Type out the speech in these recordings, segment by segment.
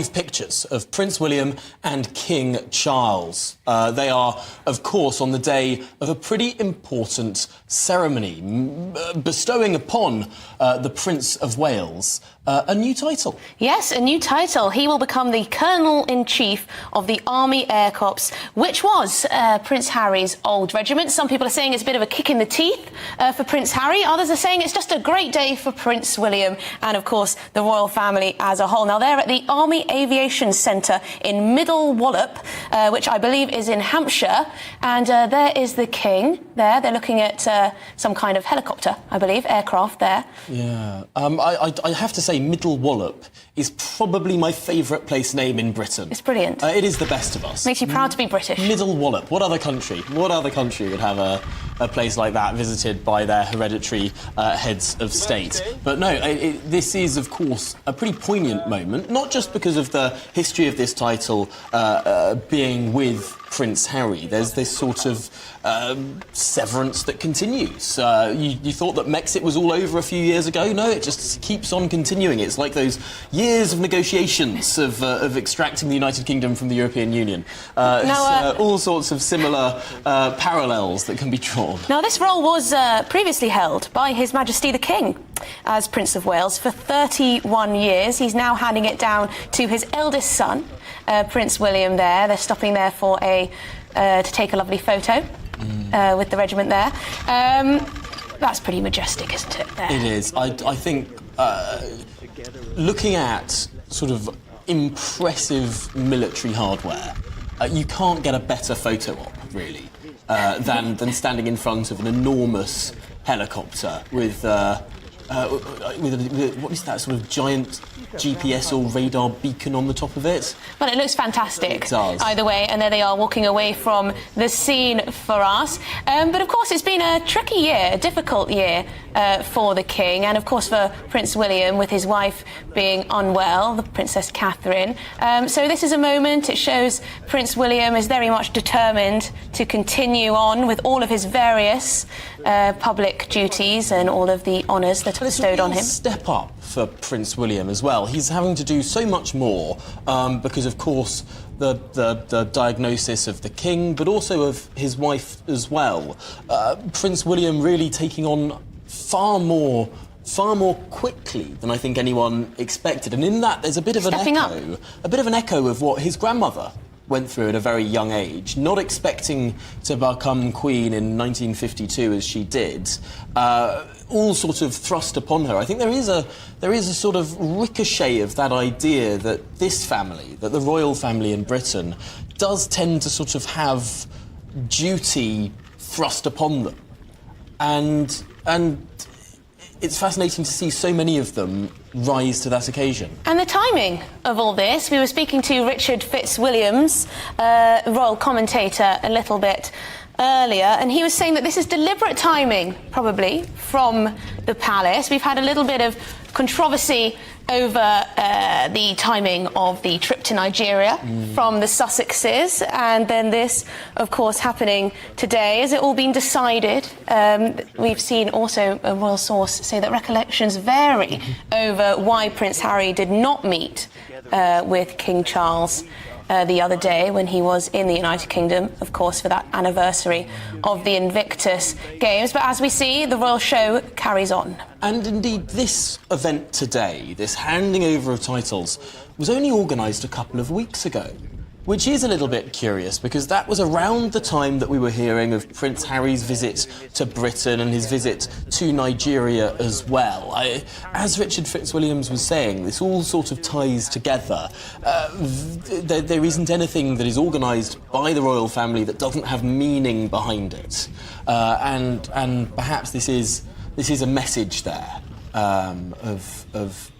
5 pictures of Prince William and King Charles. They are, of course, on the day of a pretty important ceremony, bestowing upon the Prince of Wales a new title. Yes, a new title. He will become the Colonel-in-Chief of the Army Air Corps, which was Prince Harry's old regiment. Some people are saying it's a bit of a kick in the teeth for Prince Harry. Others are saying it's just a great day for Prince William and, of course, the royal family as a whole. Now, they're at the Army Aviation Centre in Middleton, which I believe is in Hampshire. And there is the King there. They're looking at some kind of helicopter, I believe, aircraft there. Yeah. I have to say Middleton is probably my favourite place name in Britain. It's brilliant. It is the best of us. Makes you proud to be British. Middleton. What other country would have a place like that visited by their hereditary heads of state? But no, this is, of course, a pretty poignant moment, not just because of the history of this title being with Prince Harry. There's this sort of severance that continues. You thought that Brexit was all over a few years ago. No, it just keeps on continuing. It's like those years of negotiations of extracting the United Kingdom from the European Union. All sorts of similar parallels that can be drawn. Now, this role was previously held by His Majesty the King as Prince of Wales for 31 years. He's now handing it down to his eldest son, Prince William. They're stopping there for to take a lovely photo with the regiment there. That's pretty majestic, isn't it? There. It is. I think looking at sort of impressive military hardware, you can't get a better photo op, really, than standing in front of an enormous helicopter with what is that sort of giant GPS or radar beacon on the top of it? Well, it looks fantastic. It does. Either way, and there they are walking away from the scene for us. But of course, it's been a tricky year, a difficult year for the King, and of course for Prince William, with his wife being unwell, the Princess Catherine. So this is a moment, it shows Prince William is very much determined to continue on with all of his various public duties and all of the honours that are bestowed on him. It's a step up for Prince William as well. He's having to do so much more because, of course, the diagnosis of the King, but also of his wife as well. Prince William really taking on far more quickly than I think anyone expected. And in that, there's a bit of an echo of what his grandmother went through at a very young age, not expecting to become queen in 1952 as she did, all sort of thrust upon her. I think there is a sort of ricochet of that idea that this family, that the royal family in Britain, does tend to sort of have duty thrust upon them, and it's fascinating to see so many of them rise to that occasion. And the timing of all this, we were speaking to Richard Fitzwilliams, royal commentator, a little bit earlier, and he was saying that this is deliberate timing, probably, from the palace. We've had a little bit of controversy over the timing of the trip to Nigeria from the Sussexes, and then this, of course, happening today. Has it all been decided? We've seen also a royal source say that recollections vary over why Prince Harry did not meet with King Charles the other day when he was in the United Kingdom, of course, for that anniversary of the Invictus Games. But as we see, the royal show carries on. And indeed, this event today, this handing over of titles, was only organised a couple of weeks ago, which is a little bit curious because that was around the time that we were hearing of Prince Harry's visit to Britain and his visit to Nigeria as well. As Richard Fitzwilliams was saying, this all sort of ties together. There isn't anything that is organised by the royal family that doesn't have meaning behind it. And perhaps this is a message there of,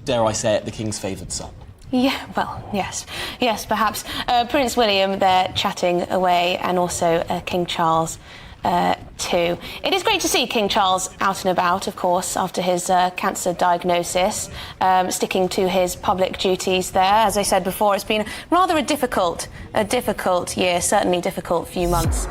dare I say it, the King's favoured son. Yeah, well, yes, perhaps. Prince William there chatting away, and also King Charles too. It is great to see King Charles out and about, of course, after his cancer diagnosis, sticking to his public duties there. As I said before, it's been rather a difficult year, certainly difficult few months